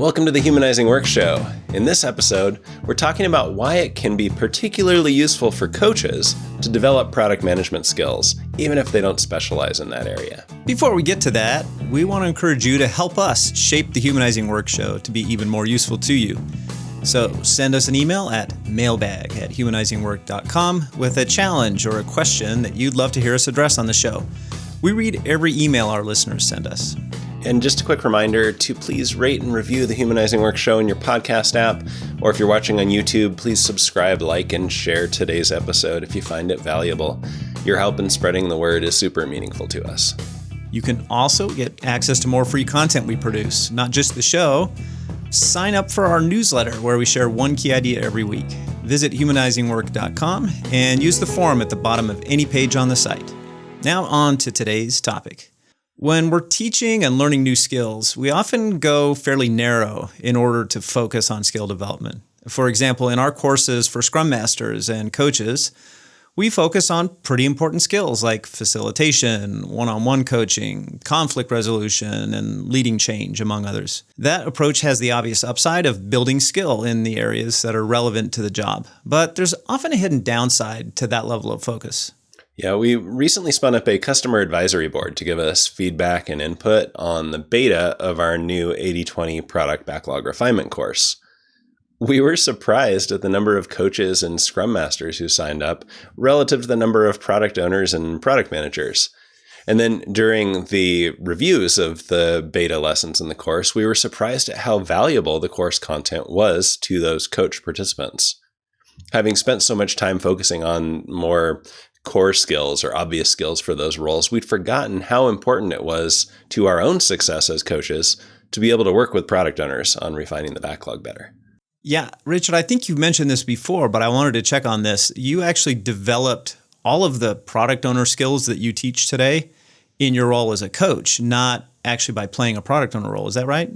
Welcome to the Humanizing Work Show. In this episode, we're talking about why it can be particularly useful for coaches to develop product management skills, even if they don't specialize in that area. Before we get to that, we want to encourage you to help us shape the Humanizing Work Show to be even more useful to you. So send us an email at mailbag@humanizingwork.com with a challenge or a question that you'd love to hear us address on the show. We read every email our listeners send us. And just a quick reminder to please rate and review the Humanizing Work Show in your podcast app, or if you're watching on YouTube, please subscribe, like, and share today's episode if you find it valuable. Your help in spreading the word is super meaningful to us. You can also get access to more free content we produce, not just the show. Sign up for our newsletter where we share one key idea every week. Visit humanizingwork.com and use the form at the bottom of any page on the site. Now on to today's topic. When we're teaching and learning new skills, we often go fairly narrow in order to focus on skill development. For example, in our courses for ScrumMasters and coaches, we focus on pretty important skills like facilitation, one-on-one coaching, conflict resolution, and leading change, among others. That approach has the obvious upside of building skill in the areas that are relevant to the job, but there's often a hidden downside to that level of focus. Yeah, we recently spun up a customer advisory board to give us feedback and input on the beta of our new 80/20 product backlog refinement course. We were surprised at the number of coaches and Scrum Masters who signed up relative to the number of product owners and product managers. And then during the reviews of the beta lessons in the course, we were surprised at how valuable the course content was to those coach participants. Having spent so much time focusing on more core skills or obvious skills for those roles, we'd forgotten how important it was to our own success as coaches to be able to work with product owners on refining the backlog better. Yeah, Richard, I think you mentioned this before, but I wanted to check on this. You actually developed all of the product owner skills that you teach today in your role as a coach, not actually by playing a product owner role. Is that right?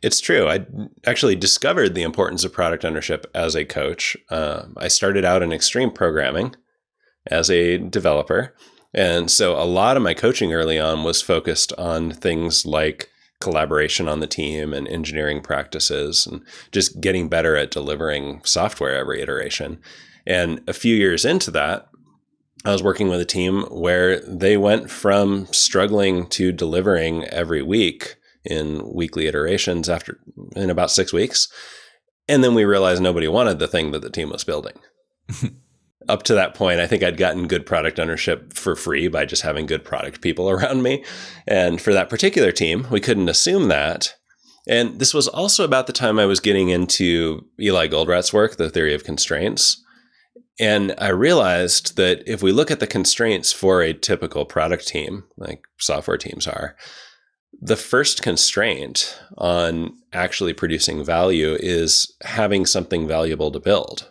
It's true. I actually discovered the importance of product ownership as a coach. I started out in extreme programming as a developer. And so a lot of my coaching early on was focused on things like collaboration on the team and engineering practices and just getting better at delivering software every iteration. And a few years into that, I was working with a team where they went from struggling to delivering every week in weekly iterations in about 6 weeks. And then we realized nobody wanted the thing that the team was building. Up to that point, I think I'd gotten good product ownership for free by just having good product people around me. And for that particular team, we couldn't assume that. And this was also about the time I was getting into Eli Goldratt's work, The Theory of Constraints. And I realized that if we look at the constraints for a typical product team, like software teams are, the first constraint on actually producing value is having something valuable to build.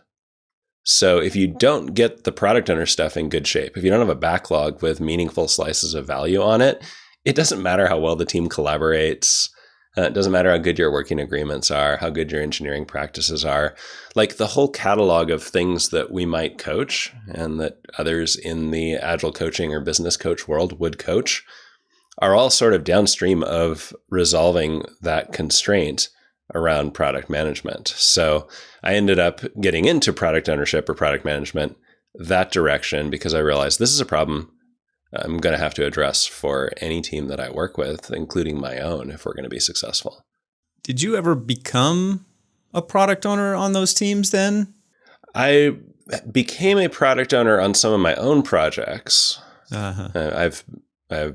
So if you don't get the product owner stuff in good shape, if you don't have a backlog with meaningful slices of value on it, it doesn't matter how well the team collaborates. It doesn't matter how good your working agreements are, how good your engineering practices are. Like the whole catalog of things that we might coach and that others in the agile coaching or business coach world would coach are all sort of downstream of resolving that constraint around product management. So I ended up getting into product ownership or product management that direction because I realized this is a problem I'm going to have to address for any team that I work with, including my own, if we're going to be successful. Did you ever become a product owner on those teams then? I became a product owner on some of my own projects. I've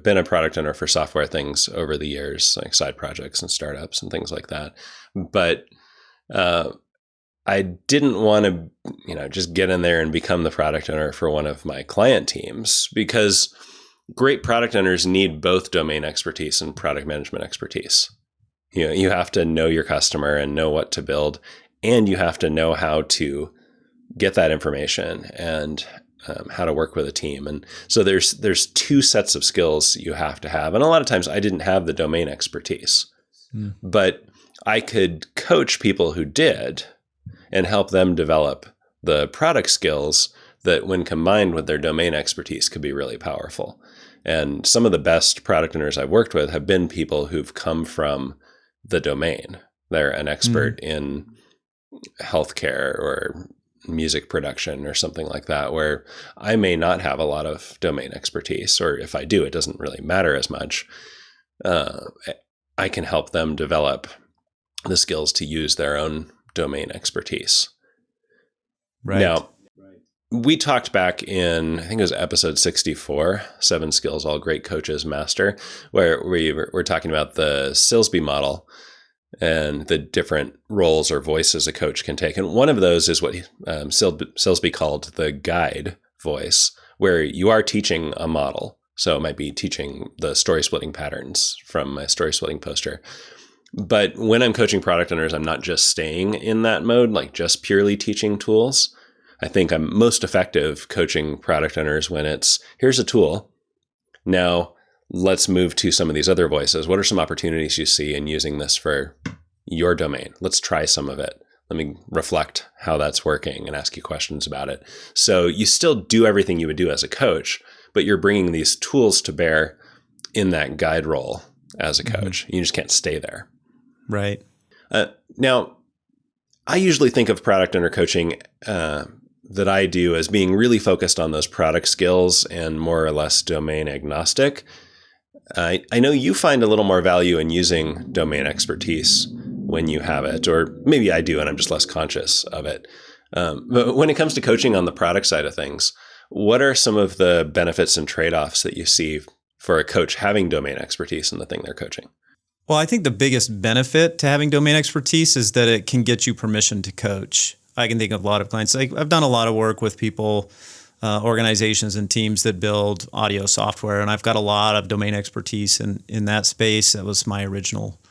been a product owner for software things over the years, like side projects and startups and things like that. But I didn't want to, just get in there and become the product owner for one of my client teams because great product owners need both domain expertise and product management expertise. You have to know your customer and know what to build, and you have to know how to get that information and how to work with a team. And so there's two sets of skills you have to have. And a lot of times I didn't have the domain expertise, but I could coach people who did and help them develop the product skills that when combined with their domain expertise could be really powerful. And some of the best product owners I've worked with have been people who've come from the domain. They're an expert in healthcare or music production or something like that, where I may not have a lot of domain expertise, or if I do, it doesn't really matter as much. I can help them develop the skills to use their own domain expertise. Right. Now, we talked back in, I think it was episode 64, 7 Skills All Great Coaches Master, where we were talking about the Silsby model and the different roles or voices a coach can take. And one of those is what Silsby called the guide voice, where you are teaching a model. So it might be teaching the story splitting patterns from my story splitting poster. But when I'm coaching product owners, I'm not just staying in that mode, like just purely teaching tools. I think I'm most effective coaching product owners when it's, here's a tool. Now let's move to some of these other voices. What are some opportunities you see in using this for your domain? Let's try some of it. Let me reflect how that's working and ask you questions about it. So you still do everything you would do as a coach, but you're bringing these tools to bear in that guide role as a coach. You just can't stay there. Right. Now, I usually think of product owner coaching that I do as being really focused on those product skills and more or less domain agnostic. I know you find a little more value in using domain expertise when you have it, or maybe I do and I'm just less conscious of it. But when it comes to coaching on the product side of things, what are some of the benefits and trade-offs that you see for a coach having domain expertise in the thing they're coaching? Well, I think the biggest benefit to having domain expertise is that it can get you permission to coach. I can think of a lot of clients. I've done a lot of work with people, organizations and teams that build audio software, and I've got a lot of domain expertise in that space. That was my original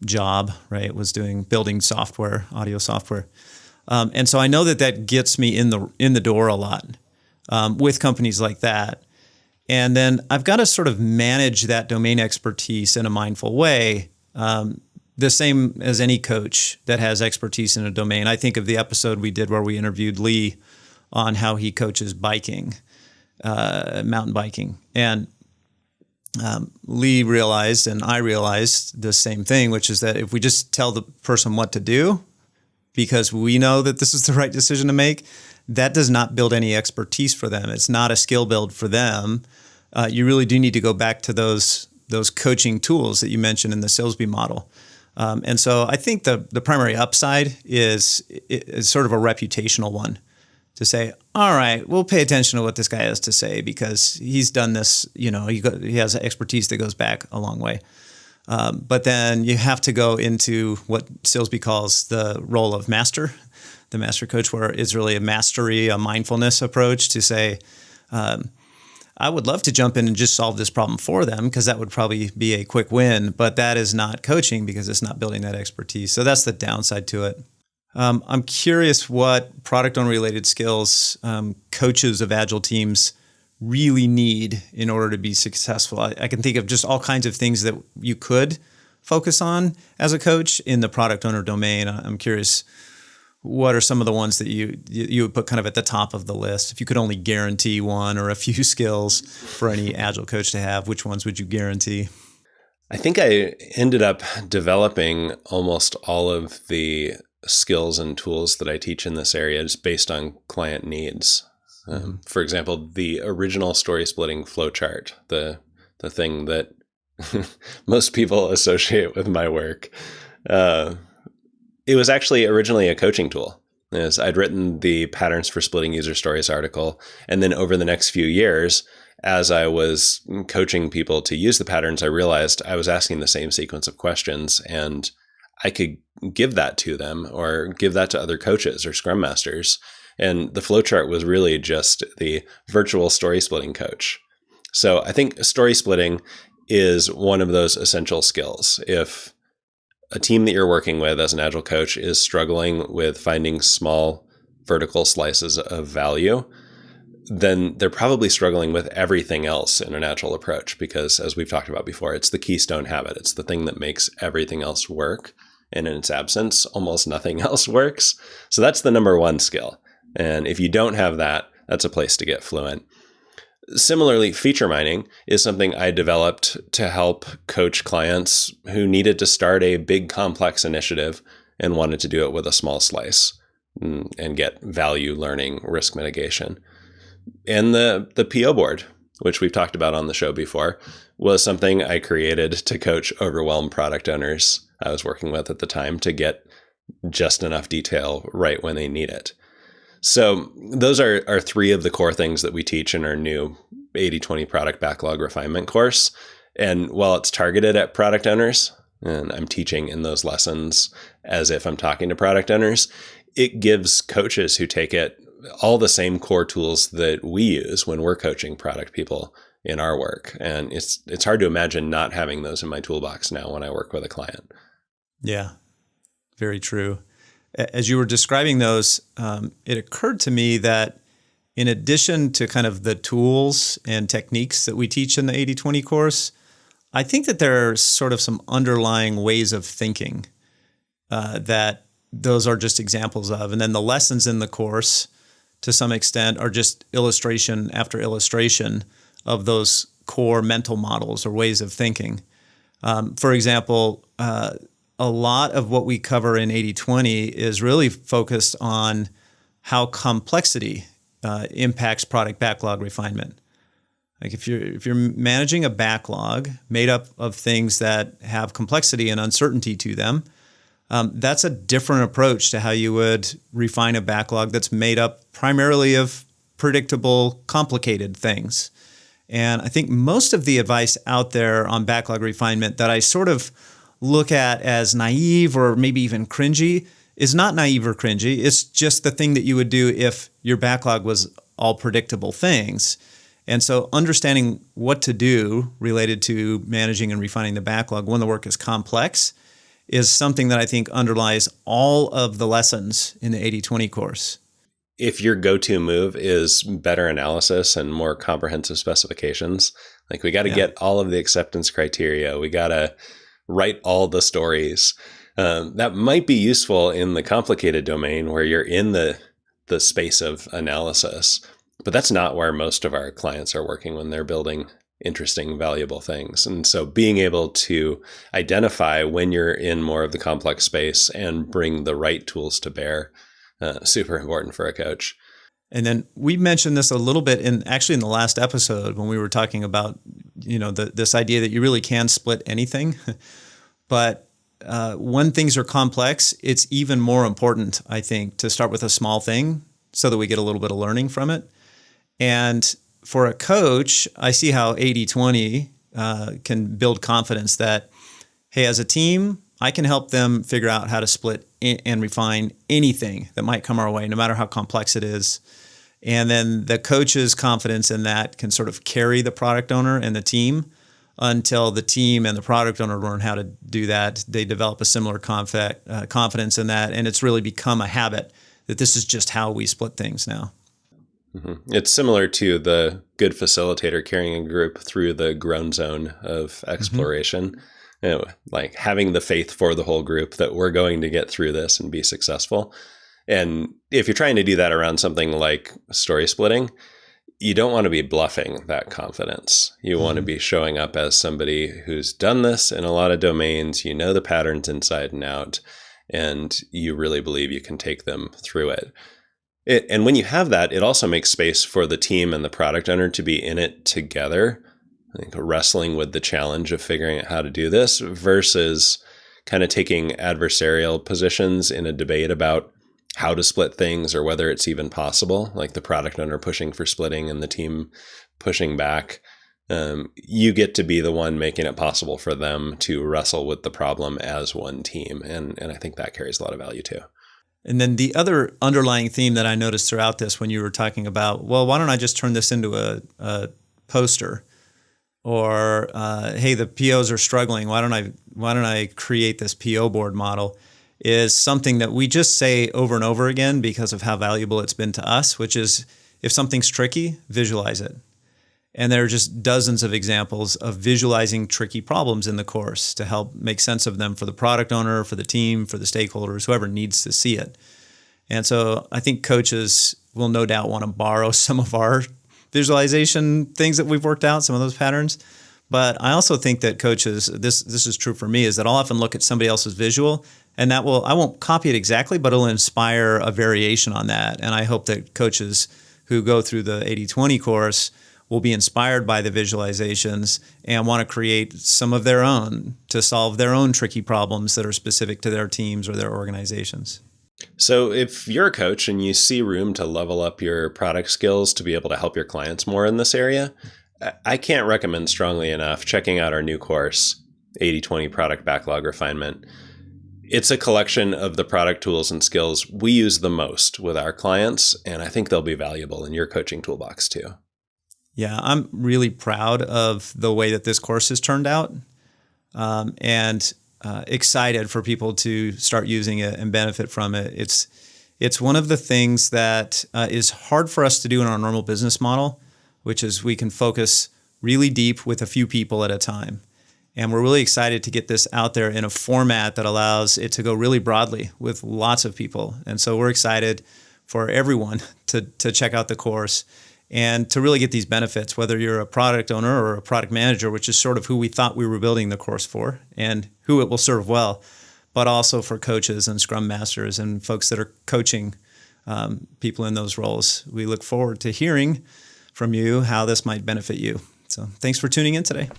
job, right? Was building software, audio software. And so I know that gets me in the door a lot with companies like that. And then I've got to sort of manage that domain expertise in a mindful way, the same as any coach that has expertise in a domain. I think of the episode we did where we interviewed Lee on how he coaches biking, mountain biking. And Lee realized, and I realized the same thing, which is that if we just tell the person what to do, because we know that this is the right decision to make, that does not build any expertise for them. It's not a skill build for them. You really do need to go back to those coaching tools that you mentioned in the Silsby model. And so I think the primary upside is sort of a reputational one, to say, all right, we'll pay attention to what this guy has to say because he's done this, he has expertise that goes back a long way. But then you have to go into what Silsby calls the role of master, the master coach, where it's really a mindfulness approach to say, I would love to jump in and just solve this problem for them because that would probably be a quick win, but that is not coaching because it's not building that expertise. So that's the downside to it. I'm curious what product owner related skills coaches of agile teams really need in order to be successful. I can think of just all kinds of things that you could focus on as a coach in the product owner domain. I'm curious, what are some of the ones that you would put kind of at the top of the list? If you could only guarantee one or a few skills for any agile coach to have, which ones would you guarantee? I think I ended up developing almost all of the skills and tools that I teach in this area just based on client needs. For example, the original story splitting flowchart, the thing that most people associate with my work, it was actually originally a coaching tool. As I'd written the Patterns for Splitting User Stories article, and then over the next few years, as I was coaching people to use the patterns, I realized I was asking the same sequence of questions, and I could give that to them or give that to other coaches or Scrum Masters. And the flowchart was really just the virtual story splitting coach. So I think story splitting is one of those essential skills. If a team that you're working with as an agile coach is struggling with finding small vertical slices of value, then they're probably struggling with everything else in an agile approach because, as we've talked about before, it's the keystone habit. It's the thing that makes everything else work. And in its absence, almost nothing else works. So that's the number one skill. And if you don't have that, that's a place to get fluent. Similarly, feature mining is something I developed to help coach clients who needed to start a big complex initiative and wanted to do it with a small slice and get value learning risk mitigation. And the PO board, which we've talked about on the show before, was something I created to coach overwhelmed product owners I was working with at the time to get just enough detail right when they need it. So those are three of the core things that we teach in our new 80/20 product backlog refinement course. And while it's targeted at product owners, and I'm teaching in those lessons as if I'm talking to product owners, it gives coaches who take it all the same core tools that we use when we're coaching product people in our work. And it's hard to imagine not having those in my toolbox now when I work with a client. Yeah, very true. As you were describing those, it occurred to me that in addition to kind of the tools and techniques that we teach in the 80/20 course, I think that there are sort of some underlying ways of thinking that those are just examples of. And then the lessons in the course, to some extent, are just illustration after illustration of those core mental models or ways of thinking. For example, a lot of what we cover in 80/20 is really focused on how complexity impacts product backlog refinement. Like if you're managing a backlog made up of things that have complexity and uncertainty to them, that's a different approach to how you would refine a backlog that's made up primarily of predictable, complicated things. And I think most of the advice out there on backlog refinement that I sort of look at as naive or maybe even cringy is not naive or cringy. It's just the thing that you would do if your backlog was all predictable things. And so understanding what to do related to managing and refining the backlog when the work is complex is something that I think underlies all of the lessons in the 80/20 course. If your go-to move is better analysis and more comprehensive specifications, like we got to get all of the acceptance criteria, we got to write all the stories. That might be useful in the complicated domain where you're in the space of analysis, but that's not where most of our clients are working when they're building interesting, valuable things. And so being able to identify when you're in more of the complex space and bring the right tools to bear, super important for a coach. And then we mentioned this a little bit in the last episode when we were talking about, this idea that you really can split anything. But when things are complex, it's even more important, I think, to start with a small thing so that we get a little bit of learning from it. And for a coach, I see how 80/20 can build confidence that, hey, as a team, I can help them figure out how to split and refine anything that might come our way, no matter how complex it is. And then the coach's confidence in that can sort of carry the product owner and the team until the team and the product owner learn how to do that. They develop a similar confidence in that, and it's really become a habit that this is just how we split things now. Mm-hmm. It's similar to the good facilitator carrying a group through the grown zone of exploration. Mm-hmm. Like having the faith for the whole group that we're going to get through this and be successful. And if you're trying to do that around something like story splitting, you don't want to be bluffing that confidence. You want to be showing up as somebody who's done this in a lot of domains. You know the patterns inside and out, and you really believe you can take them through it. And when you have that, it also makes space for the team and the product owner to be in it together, I think wrestling with the challenge of figuring out how to do this versus kind of taking adversarial positions in a debate about how to split things or whether it's even possible, like the product owner pushing for splitting and the team pushing back. You get to be the one making it possible for them to wrestle with the problem as one team. And I think that carries a lot of value too. And then the other underlying theme that I noticed throughout this when you were talking about, well, why don't I just turn this into a poster? Or, hey, the POs are struggling. Why don't I create this PO board model? Is something that we just say over and over again because of how valuable it's been to us, which is if something's tricky, visualize it. And there are just dozens of examples of visualizing tricky problems in the course to help make sense of them for the product owner, for the team, for the stakeholders, whoever needs to see it. And so I think coaches will no doubt want to borrow some of our visualization things that we've worked out, some of those patterns. But I also think that coaches, this is true for me, is that I'll often look at somebody else's visual, and I won't copy it exactly, but it'll inspire a variation on that. And I hope that coaches who go through the 80/20 course will be inspired by the visualizations and want to create some of their own to solve their own tricky problems that are specific to their teams or their organizations. So if you're a coach and you see room to level up your product skills to be able to help your clients more in this area, I can't recommend strongly enough checking out our new course, 80/20 Product Backlog Refinement. It's a collection of the product tools and skills we use the most with our clients, and I think they'll be valuable in your coaching toolbox too. Yeah, I'm really proud of the way that this course has turned out, and excited for people to start using it and benefit from it. It's one of the things that is hard for us to do in our normal business model, which is we can focus really deep with a few people at a time. And we're really excited to get this out there in a format that allows it to go really broadly with lots of people. And so we're excited for everyone to check out the course and to really get these benefits, whether you're a product owner or a product manager, which is sort of who we thought we were building the course for and who it will serve well, but also for coaches and Scrum Masters and folks that are coaching people in those roles. We look forward to hearing from you how this might benefit you. So thanks for tuning in today.